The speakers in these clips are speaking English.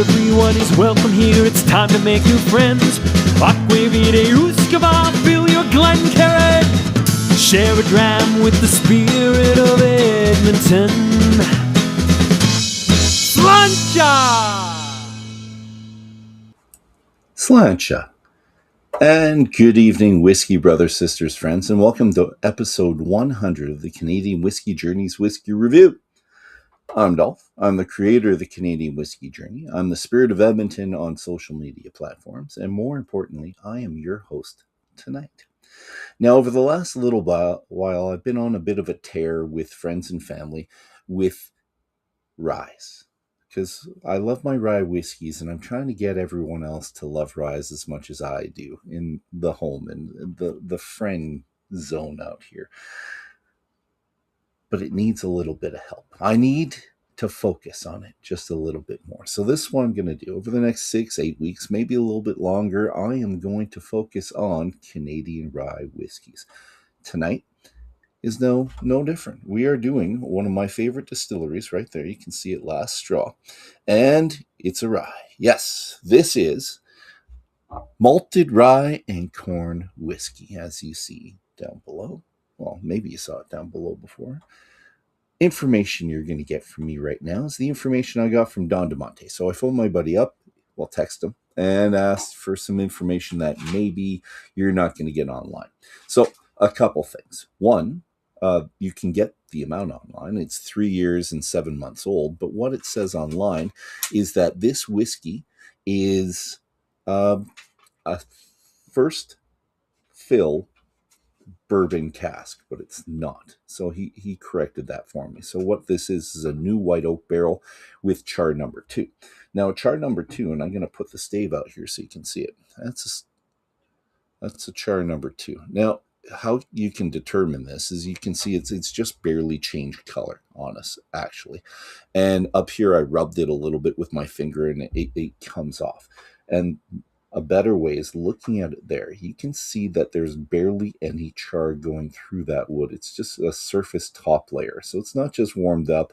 Everyone is welcome here, it's time to make new friends. Aquavide Uskava, fill your Glencairn. Share a dram with the spirit of Edmonton. Sláinte. And good evening, whiskey brothers, sisters, friends, and welcome to episode 100 of the Canadian Whisky Journey's Whiskey Review. I'm Dolph. I'm the creator of the Canadian Whisky Journey. I'm the spirit of Edmonton on social media platforms, and more importantly, I am your host tonight. Now, over the last little while, I've been on a bit of a tear with friends and family with ryes, because I love my rye whiskeys, and I'm trying to get everyone else to love ryes as much as I do in the home and the friend zone out here. But it needs a little bit of help. I need to focus on it just a little bit more. So this is what I'm going to do. Over the next 6-8 weeks, maybe a little bit longer, I am going to focus on Canadian rye whiskeys. Tonight is no different. We are doing one of my favorite distilleries right there. You can see it, Last Straw. And it's a rye. Yes, this is malted rye and corn whiskey, as you see down below. Well, maybe you saw it down below before. Information you're going to get from me right now is the information I got from Don DeMonte. So I phoned my buddy up, text him, and asked for some information that maybe you're not going to get online. So a couple things. One, you can get the amount online. It's 3 years and 7 months old. But what it says online is that this whiskey is a first fill bourbon cask, but it's not. So he corrected that for me. So what this is a new white oak barrel with char number 2. Now char number 2, and I'm going to put the stave out here so you can see it. That's a char number 2. Now how you can determine this is you can see it's just barely changed color on us, actually. And up here I rubbed it a little bit with my finger and it comes off. And a better way is looking at it there. You can see that there's barely any char going through that wood. It's just a surface top layer. So it's not just warmed up.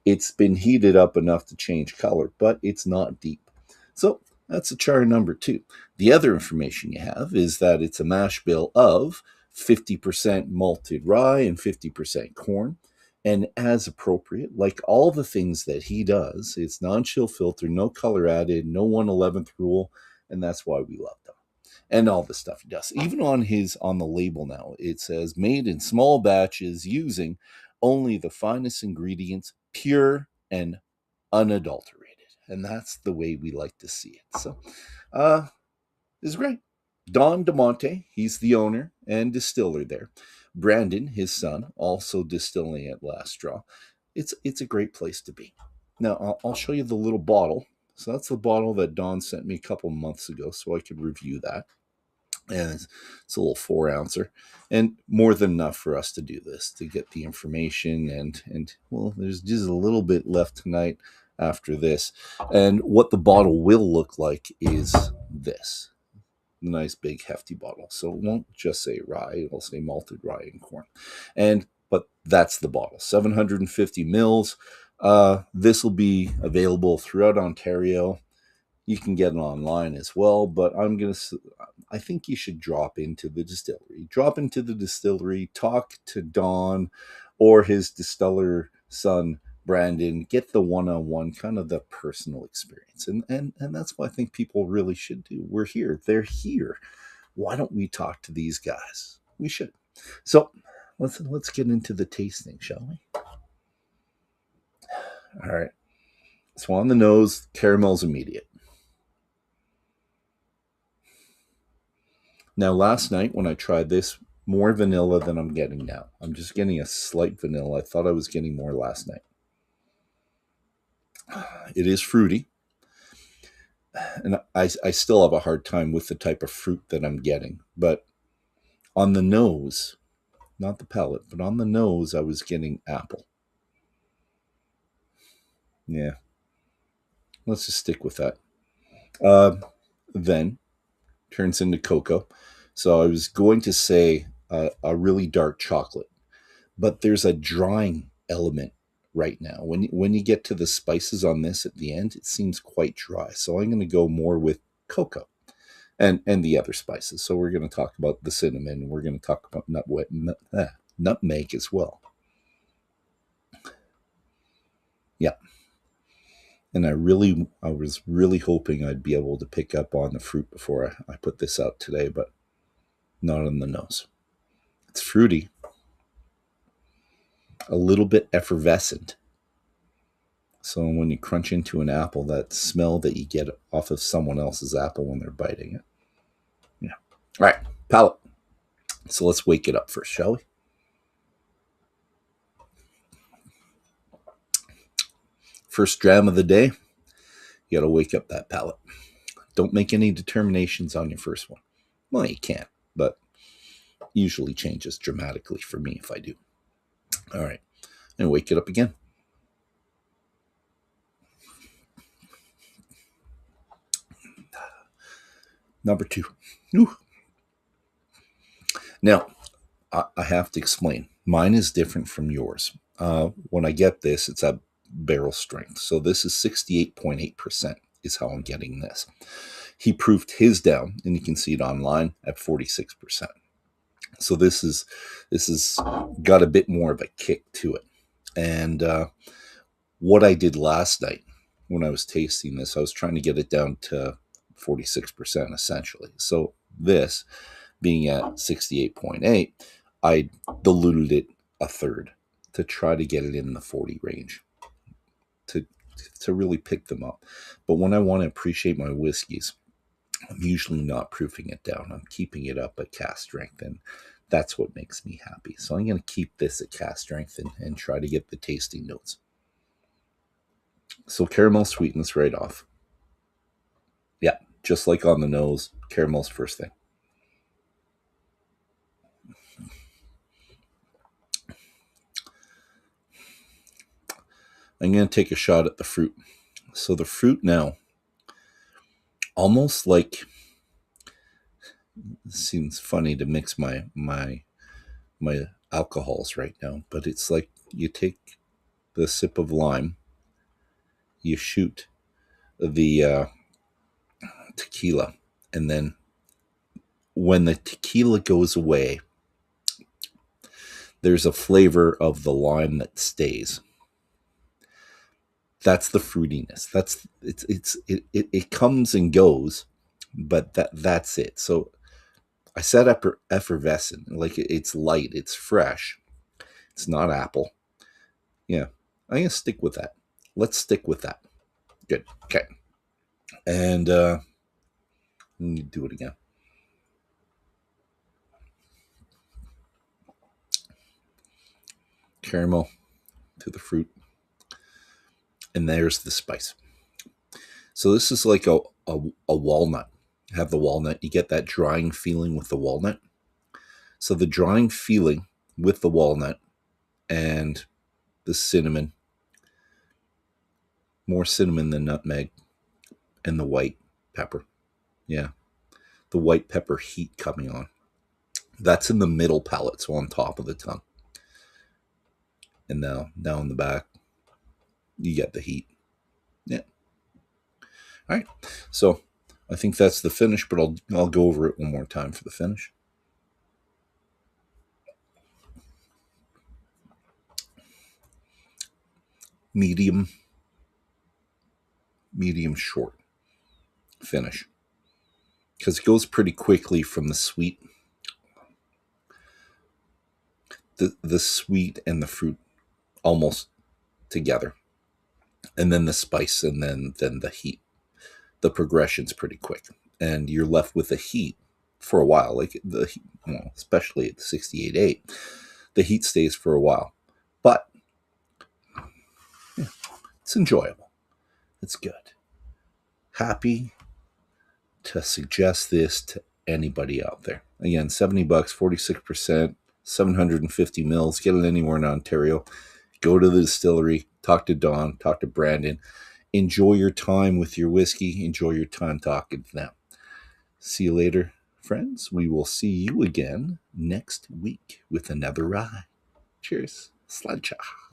It's been heated up enough to change color, but it's not deep. So that's a char number 2. The other information you have is that it's a mash bill of 50% malted rye and 50% corn. And as appropriate, like all the things that he does, it's non-chill filter, no color added, no 1/11th rule. And that's why we love them. And all the stuff he does. Even on the label now, it says made in small batches using only the finest ingredients, pure and unadulterated. And that's the way we like to see it. So it's great. Don DeMonte, he's the owner and distiller there. Brandon, his son, also distilling at Last Straw. It's a great place to be. Now I'll show you the little bottle. So that's the bottle that Don sent me a couple months ago so I could review that. And it's a little 4-ouncer. And more than enough for us to do this, to get the information. And well, there's just a little bit left tonight after this. And what the bottle will look like is this. Nice big hefty bottle. So it won't just say rye, it'll say malted rye and corn. But that's the bottle. 750 mils. This will be available throughout Ontario. You can get it online as well, but I think you should drop into the distillery. Talk to Don or his distiller son, Brandon. Get the one-on-one, kind of the personal experience. And that's what I think people really should do. We're here. They're here. Why don't we talk to these guys? We should. So let's get into the tasting, shall we? All right. So on the nose, caramel's immediate. Now, last night when I tried this, more vanilla than I'm getting now. I'm just getting a slight vanilla. I thought I was getting more last night. It is fruity. And I still have a hard time with the type of fruit that I'm getting. But on the nose, not the palate, but on the nose, I was getting apple. Yeah, let's just stick with that. Then turns into cocoa. So I was going to say a really dark chocolate, but there's a drying element right now. When you get to the spices on this at the end, it seems quite dry. So I'm going to go more with cocoa and the other spices. So we're going to talk about the cinnamon. We're going to talk about nutmeg as well. Yeah. And I was really hoping I'd be able to pick up on the fruit before I put this out today, but not on the nose. It's fruity, a little bit effervescent. So when you crunch into an apple, that smell that you get off of someone else's apple when they're biting it. Yeah. All right, palate. So let's wake it up first, shall we? First dram of the day, you got to wake up that palate. Don't make any determinations on your first one. Well, you can't, but usually changes dramatically for me if I do. All right, and wake it up again. Number 2. Ooh. Now, I have to explain. Mine is different from yours. When I get this, it's at barrel strength. So this is 68.8% is how I'm getting this. He proofed his down, and you can see it online at 46%. So this is got a bit more of a kick to it. And what I did last night when I was tasting this, I was trying to get it down to 46% essentially. So this being at 68.8, I diluted it a third to try to get it in the 40 range to really pick them up. But when I want to appreciate my whiskeys, I'm usually not proofing it down. I'm keeping it up at cask strength, and that's what makes me happy. So I'm going to keep this at cask strength and try to get the tasting notes. So caramel sweetness right off. Yeah, just like on the nose, caramel's first thing. I'm going to take a shot at the fruit. So the fruit now, almost like, it seems funny to mix my alcohols right now, but it's like you take the sip of lime, you shoot the tequila, and then when the tequila goes away, there's a flavor of the lime that stays. That's the fruitiness. It comes and goes, but that's it. So I said effervescent, like it's light, it's fresh, it's not apple. Yeah, I'm gonna stick with that. Let's stick with that. Good. Okay. And let me do it again. Caramel to the fruit. And there's the spice. So this is like a walnut. Have the walnut. You get that drying feeling with the walnut. So the drying feeling with the walnut and the cinnamon, more cinnamon than nutmeg, and the white pepper. Yeah. The white pepper heat coming on. That's in the middle palate, so on top of the tongue. And now in the back, you get the heat. Yeah. All right. So I think that's the finish, but I'll go over it one more time for the finish. Medium short finish, because it goes pretty quickly from the sweet, the sweet and the fruit almost together, and then the spice, and then the heat. The progression's pretty quick, and you're left with the heat for a while. Like especially at the 68.8, the heat stays for a while, but yeah, it's enjoyable. It's good. Happy to suggest this to anybody out there. Again, $70, 46%, 750 mils. Get it anywhere in Ontario. Go to the distillery. Talk to Don. Talk to Brandon. Enjoy your time with your whiskey. Enjoy your time talking to them. See you later, friends. We will see you again next week with another rye. Cheers. Slancha.